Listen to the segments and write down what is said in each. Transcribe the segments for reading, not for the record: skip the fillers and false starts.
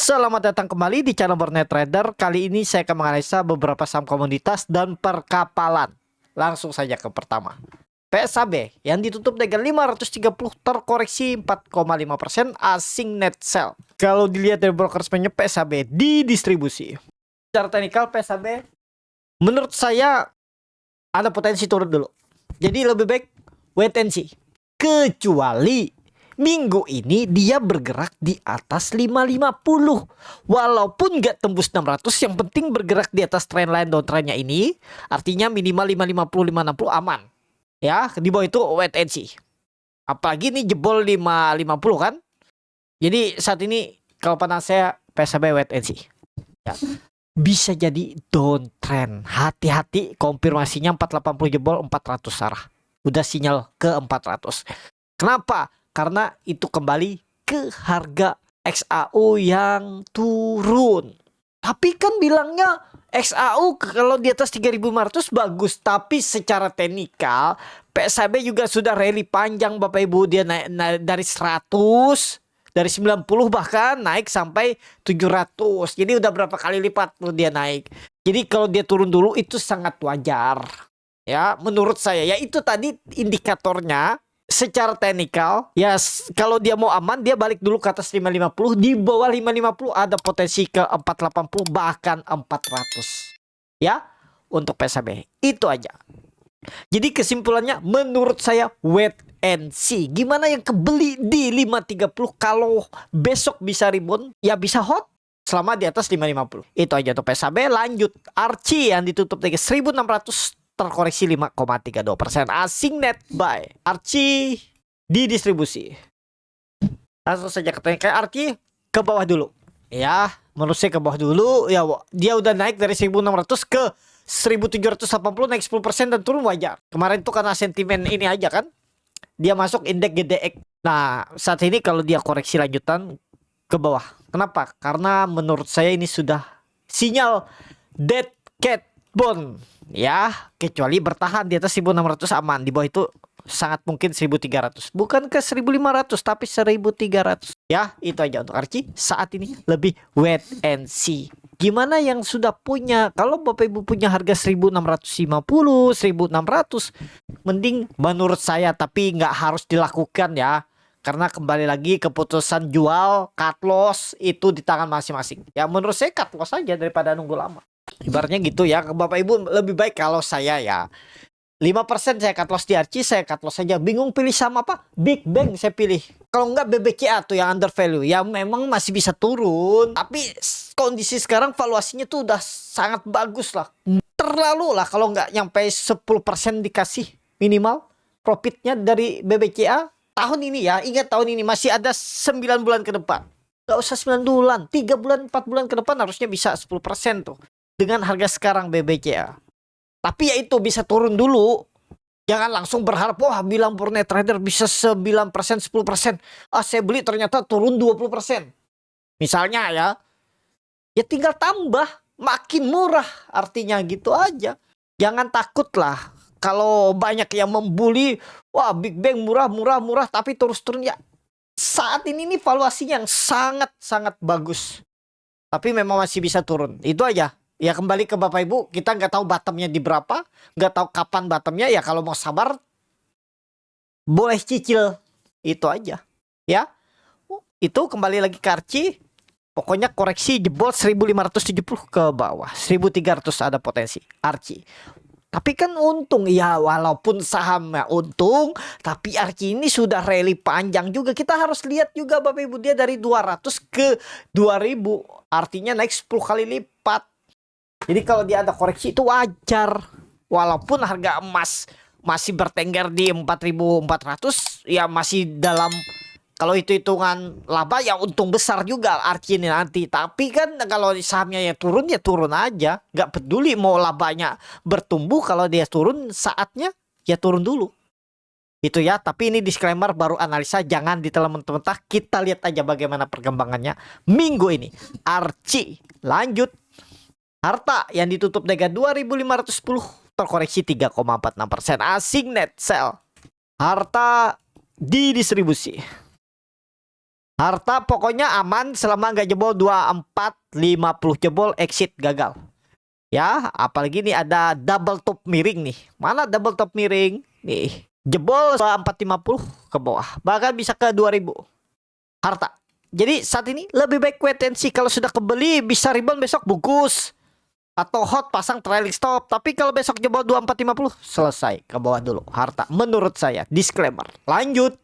Selamat datang kembali di channel Bornet Trader. Kali ini saya akan menganalisa beberapa saham komoditas dan perkapalan. Langsung saja ke pertama. PSAB yang ditutup dengan 530 terkoreksi 4,5% asing net sell. Kalau dilihat dari broker semuanya PSAB di distribusi. Secara teknikal PSAB menurut saya ada potensi turun dulu. Jadi lebih baik wait and see. Kecuali minggu ini dia bergerak di atas 550. Walaupun nggak tembus 600, yang penting bergerak di atas trendline downtrendnya ini. Artinya minimal 550, 560 aman. Ya, di bawah itu wait and see. Apalagi ini jebol 550 kan. Jadi saat ini kalau pandang saya PSAB wait and see. Ya. Bisa jadi downtrend. Hati-hati, konfirmasinya 480 jebol 400 arah. Udah sinyal ke 400. Kenapa? Karena itu kembali ke harga XAU yang turun. Tapi kan bilangnya XAU kalau di atas 3.500 bagus. Tapi secara teknikal PSAB juga sudah rally panjang Bapak Ibu. Dia naik dari 100, dari 90 bahkan naik sampai 700. Jadi udah berapa kali lipat tuh dia naik. Jadi kalau dia turun dulu itu sangat wajar. Ya menurut saya ya itu tadi indikatornya. Secara teknikal ya kalau dia mau aman dia balik dulu ke atas 550, di bawah 550 ada potensi ke 480 bahkan 400 ya untuk PSAB. Itu aja. Jadi kesimpulannya menurut saya wait and see. Gimana yang kebeli di 530 kalau besok bisa rebound ya bisa hot selama di atas 550. Itu aja untuk PSAB. Lanjut Archie yang ditutup dengan 1600 terkoreksi 5,32% asing net buy. Archie di distribusi. Langsung saja kayak Archie ke bawah dulu. Ya, menurut saya ke bawah dulu. Ya, dia udah naik dari 1600 ke 1780, naik 10% dan turun wajar. Kemarin tuh karena sentimen ini aja kan. Dia masuk indeks GDX. Nah, saat ini kalau dia koreksi lanjutan ke bawah. Kenapa? Karena menurut saya ini sudah sinyal dead cat bond. Ya, kecuali bertahan di atas 1600 aman. Di bawah itu sangat mungkin 1300. Bukan ke 1500 tapi 1300. Ya, itu aja untuk Archie. Saat ini lebih wait and see. Gimana yang sudah punya? Kalau Bapak Ibu punya harga 1650, 1600, mending menurut saya, tapi nggak harus dilakukan ya. Karena kembali lagi keputusan jual, cut loss itu di tangan masing-masing. Ya menurut saya cut loss aja daripada nunggu lama. Ibaratnya gitu ya, Bapak Ibu lebih baik kalau saya ya 5% saya cut loss di Archie, saya cut loss saja. Bingung pilih sama apa? Big Bang saya pilih. Kalau enggak BBCA tuh yang under value. Ya memang masih bisa turun, tapi kondisi sekarang valuasinya tuh udah sangat bagus lah. Terlalu lah kalau enggak nyampe 10% dikasih minimal profitnya dari BBCA tahun ini ya. Ingat tahun ini masih ada 9 bulan ke depan. Gak usah 9 bulan, 3 bulan, 4 bulan ke depan harusnya bisa 10% tuh. Dengan harga sekarang BBCA. Tapi ya itu bisa turun dulu. Jangan langsung berharap, wah bilang Bornet Trader bisa 9%, 10%. Ah saya beli ternyata turun 20%. Misalnya ya. Ya tinggal tambah. Makin murah. Artinya gitu aja. Jangan takut lah. Kalau banyak yang membuli, wah Big Bang murah tapi terus turun ya. Saat ini nih valuasinya yang sangat bagus. Tapi memang masih bisa turun. Itu aja. Ya kembali ke Bapak Ibu, kita nggak tahu bottomnya di berapa, nggak tahu kapan bottomnya. Ya kalau mau sabar, boleh cicil. Itu aja. Ya, itu kembali lagi ke Archie. Pokoknya koreksi jebol 1570 ke bawah, 1300 ada potensi Archie. Tapi kan untung ya, walaupun sahamnya untung, tapi Archie ini sudah rally panjang juga. Kita harus lihat juga Bapak Ibu, dia dari 200 ke 2000, artinya naik 10 kali lipat. Jadi kalau dia ada koreksi itu wajar. Walaupun harga emas masih bertengger di 4.400, ya masih dalam, kalau itu hitungan laba ya untung besar juga Archie ini nanti. Tapi kan kalau sahamnya ya turun aja. Gak peduli mau labanya bertumbuh, kalau dia turun saatnya ya turun dulu. Itu ya, tapi ini disclaimer baru analisa, jangan ditelan mentah-mentah. Kita lihat aja bagaimana perkembangannya minggu ini. Archie lanjut. Harta yang ditutup dengan 2510 terkoreksi 3,46% asing net sell. Harta di distribusi. Harta pokoknya aman selama nggak jebol 24, 50 jebol exit gagal. Ya, apalagi nih ada double top miring nih. Mana double top miring? Nih, jebol 450 ke bawah. Bahkan bisa ke 2000 harta. Jadi saat ini lebih baik wait and see. Kalau sudah kebeli bisa rebound besok bungkus. Atau hot pasang trailing stop. Tapi kalau besok jebol 2450 selesai ke bawah dulu harta. Menurut saya, disclaimer. Lanjut.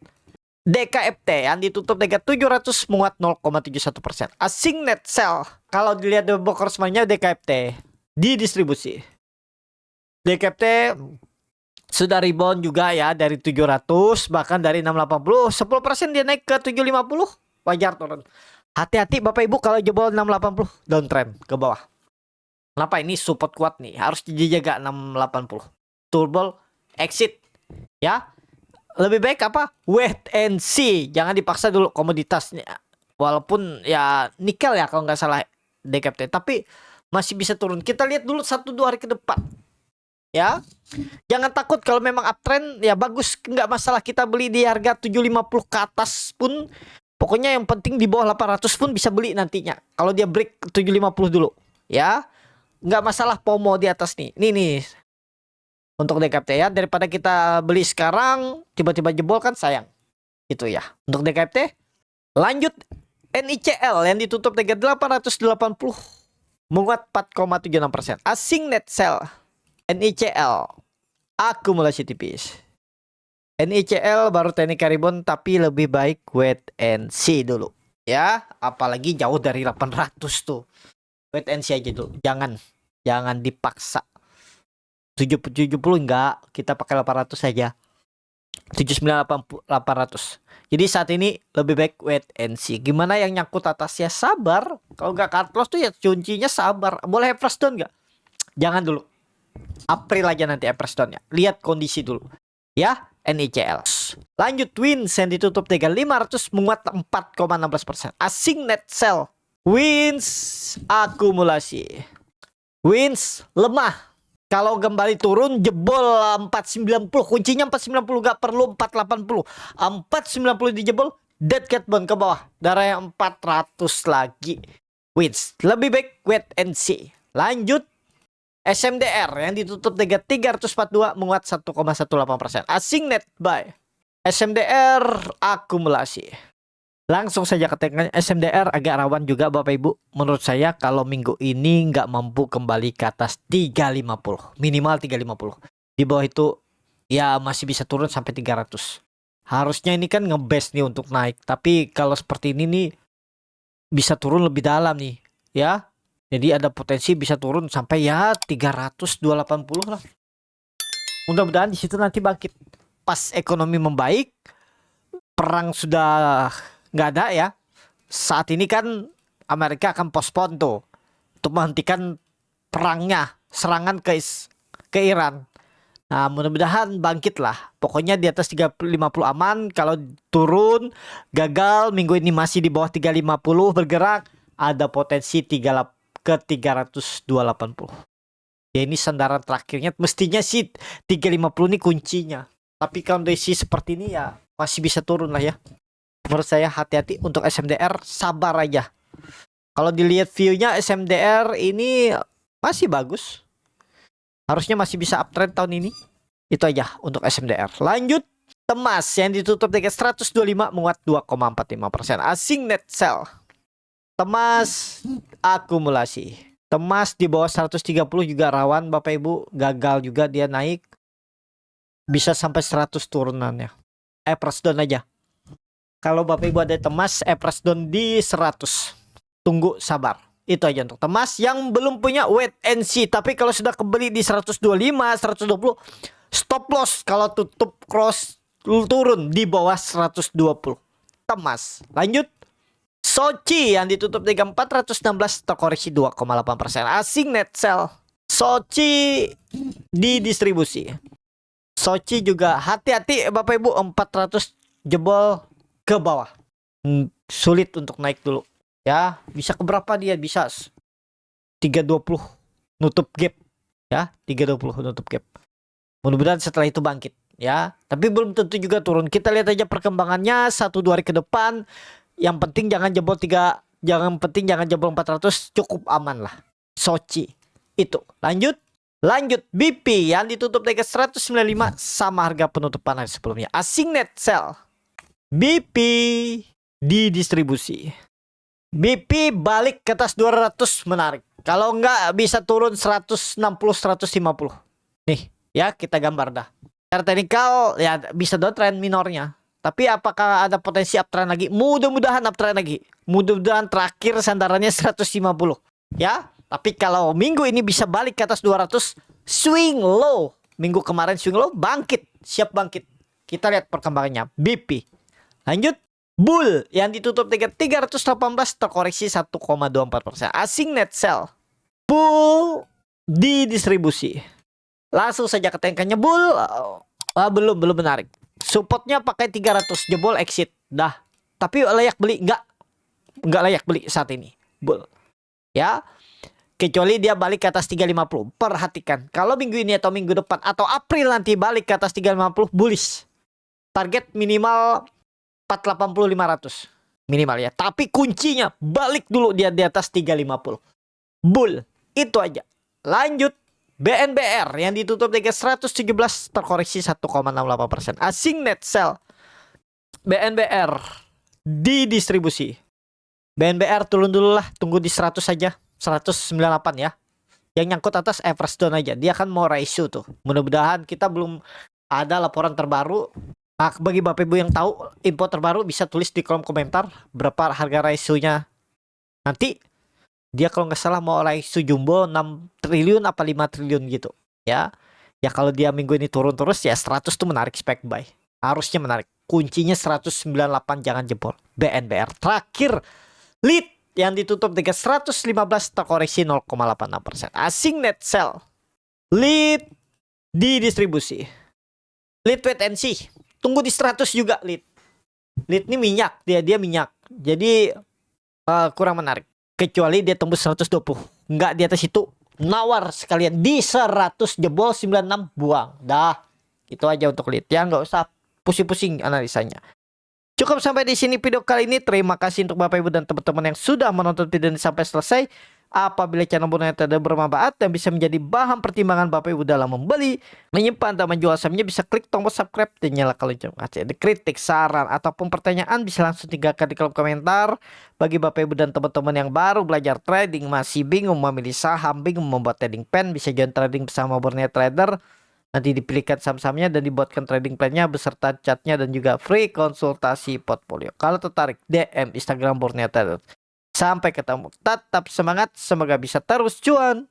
DKFT yang ditutup dengan 700 menguat 0,71%. Asing net sell. Kalau dilihat di bokersmannya DKFT di distribusi. DKFT sudah rebound juga ya dari 700 bahkan dari 680 10% dia naik ke 750 wajar turun. Hati-hati Bapak Ibu kalau jebol 680 downtrend ke bawah. Kenapa ini support kuat nih harus dijaga 680. Turbo exit ya. Lebih baik apa? Wait and see. Jangan dipaksa dulu komoditasnya. Walaupun ya nikel ya kalau nggak salah DKFT tapi masih bisa turun. Kita lihat dulu 1-2 hari ke depan. Ya. Jangan takut kalau memang uptrend ya bagus, nggak masalah kita beli di harga 750 ke atas pun. Pokoknya yang penting di bawah 800 pun bisa beli nantinya. Kalau dia break 750 dulu, ya. Nggak masalah FOMO di atas nih. Nih untuk DKFT ya, daripada kita beli sekarang tiba-tiba jebol kan sayang. Itu ya. Untuk DKFT lanjut NICL yang ditutup dengan 880 menguat 4,76%. Asing net sell NICL akumulasi tipis. NICL baru teknik rebound tapi lebih baik wait and see dulu ya, apalagi jauh dari 800 tuh. Wait and see aja dulu. Jangan dipaksa. 70 enggak, kita pakai 800 saja. 79 800. Jadi saat ini lebih baik wait and see. Gimana yang nyangkut atasnya sabar. Kalau nggak cut loss tuh ya kuncinya sabar. Boleh average down nggak? Jangan dulu. April aja nanti average down-nya. Lihat kondisi dulu. Ya, NICL. Lanjut Wins yang ditutup 3500 menguat 4,16%. Asing net sell. Wins akumulasi. Wins lemah. Kalau kembali turun jebol 490. Kuncinya 490, gak perlu 480. 490 dijebol, dead cat bond ke bawah. Darah yang 400 lagi. Wins. Lebih baik wait and see. Lanjut SMDR yang ditutup dengan 342 menguat 1,18%. Asing net buy. SMDR akumulasi. Langsung saja ketekan SMDR agak rawan juga Bapak Ibu. Menurut saya kalau minggu ini nggak mampu kembali ke atas 350. Minimal 350. Di bawah itu ya masih bisa turun sampai 300. Harusnya ini kan ngebest nih untuk naik. Tapi kalau seperti ini nih bisa turun lebih dalam nih. Ya. Jadi ada potensi bisa turun sampai ya 300, 280 lah. Mudah-mudahan di situ nanti bangkit. Pas ekonomi membaik. Perang sudah nggak ada ya. Saat ini kan Amerika akan postpone tuh untuk menghentikan perangnya, serangan ke Iran. Nah mudah-mudahan bangkit lah. Pokoknya di atas 350 aman. Kalau turun gagal minggu ini masih di bawah 350 bergerak, ada potensi ke 300 280. Ya ini sandaran terakhirnya. Mestinya sih 350 ini kuncinya. Tapi kondisi seperti ini ya masih bisa turun lah ya. Menurut saya hati-hati untuk SMDR, sabar aja. Kalau dilihat view-nya SMDR ini masih bagus. Harusnya masih bisa uptrend tahun ini. Itu aja untuk SMDR. Lanjut Temas yang ditutup dengan 125 menguat 2,45%. Asing net sell. Temas akumulasi. Temas di bawah 130 juga rawan Bapak Ibu. Gagal juga dia naik. Bisa sampai 100 turunannya. Press down aja. Kalau Bapak Ibu ada Temas, press down di 100. Tunggu sabar. Itu aja untuk Temas yang belum punya wait and see. Tapi kalau sudah kebeli di 125, 120, stop loss kalau tutup cross turun di bawah 120. Temas. Lanjut. Soci yang ditutup dengan 416 terkoreksi 2,8%. Asing net sell. Soci di distribusi. Soci juga hati-hati Bapak Ibu, 400 jebol ke bawah. Sulit untuk naik dulu. Ya, bisa ke berapa dia? Bisa 320 nutup gap. Ya, 320 nutup gap. Mudah-mudahan setelah itu bangkit ya. Tapi belum tentu juga turun. Kita lihat aja perkembangannya 1-2 hari ke depan. Yang penting jangan jebol 3, jangan jebol 400, cukup aman lah. Soci itu. Lanjut BP yang ditutup dengan 195 sama harga penutupan hari sebelumnya. Asing net sell. BP didistribusi. BP balik ke atas 200 menarik. Kalau enggak bisa turun 160 150. Nih, ya kita gambar dah. Secara teknikal ya bisa downtrend minornya. Tapi apakah ada potensi uptrend lagi? Mudah-mudahan uptrend lagi. Mudah-mudahan terakhir sandarannya 150. Ya, tapi kalau minggu ini bisa balik ke atas 200, swing low. Minggu kemarin swing low, bangkit. Siap bangkit. Kita lihat perkembangannya. BP. Lanjut. Bull yang ditutup 318 terkoreksi 1,24%. Asing net sell. Bull didistribusi. Langsung saja ke tengkannya bull. Belum menarik. Supportnya pakai 300, jebol exit. Dah. Tapi layak beli? Enggak layak beli saat ini. Bull. Ya. Kecuali dia balik ke atas 350. Perhatikan. Kalau minggu ini atau minggu depan atau April nanti balik ke atas 350, bullish. Target minimal 480 500. Minimal ya. Tapi kuncinya balik dulu dia di atas 350. Bull. Itu aja. Lanjut. BNBR yang ditutup dengan 117 terkoreksi 1,68%. Asing net sell. BNBR didistribusi. BNBR turun dulu lah. Tunggu di 100 saja. 198 ya. Yang nyangkut atas average down aja. Dia kan mau ratio tuh. Mudah-mudahan kita belum ada laporan terbaru. Nah, bagi Bapak Ibu yang tahu info terbaru bisa tulis di kolom komentar berapa harga ratio-nya. Nanti dia kalau nggak salah mau ratio jumbo 6 triliun apa 5 triliun gitu. Ya. Ya kalau dia minggu ini turun terus ya 100 tuh menarik spek buy. Harusnya menarik. Kuncinya 198 jangan jebol. BNBR terakhir lead yang ditutup dengan 115 terkoreksi 0,86%. Asing net sell. Lead didistribusi. Lead wait and see. Tunggu di 100 juga lead. Lead ini minyak. Dia minyak. Jadi kurang menarik. Kecuali dia tembus 120. Enggak di atas itu. Nawar sekalian. Di 100 jebol 96 buang. Dah. Itu aja untuk lead. Ya nggak usah pusing-pusing analisanya. Cukup sampai di sini video kali ini. Terima kasih untuk Bapak Ibu dan teman-teman yang sudah menonton video ini sampai selesai. Apabila channel Burnet Trader bermanfaat dan bisa menjadi bahan pertimbangan Bapak Ibu dalam membeli, menyimpan atau menjual sahamnya, bisa klik tombol subscribe dan nyalakan lonceng. Ada kritik, saran ataupun pertanyaan bisa langsung tinggalkan di kolom komentar. Bagi Bapak Ibu dan teman-teman yang baru belajar trading, masih bingung memilih saham, bingung membuat trading plan, bisa join trading bersama Burnet Trader. Nanti dipilihkan saham-sahamnya dan dibuatkan trading plan-nya beserta chatnya dan juga free konsultasi portfolio. Kalau tertarik, DM Instagram Burnet Trader. Sampai ketemu. Tetap semangat. Semoga bisa terus cuan.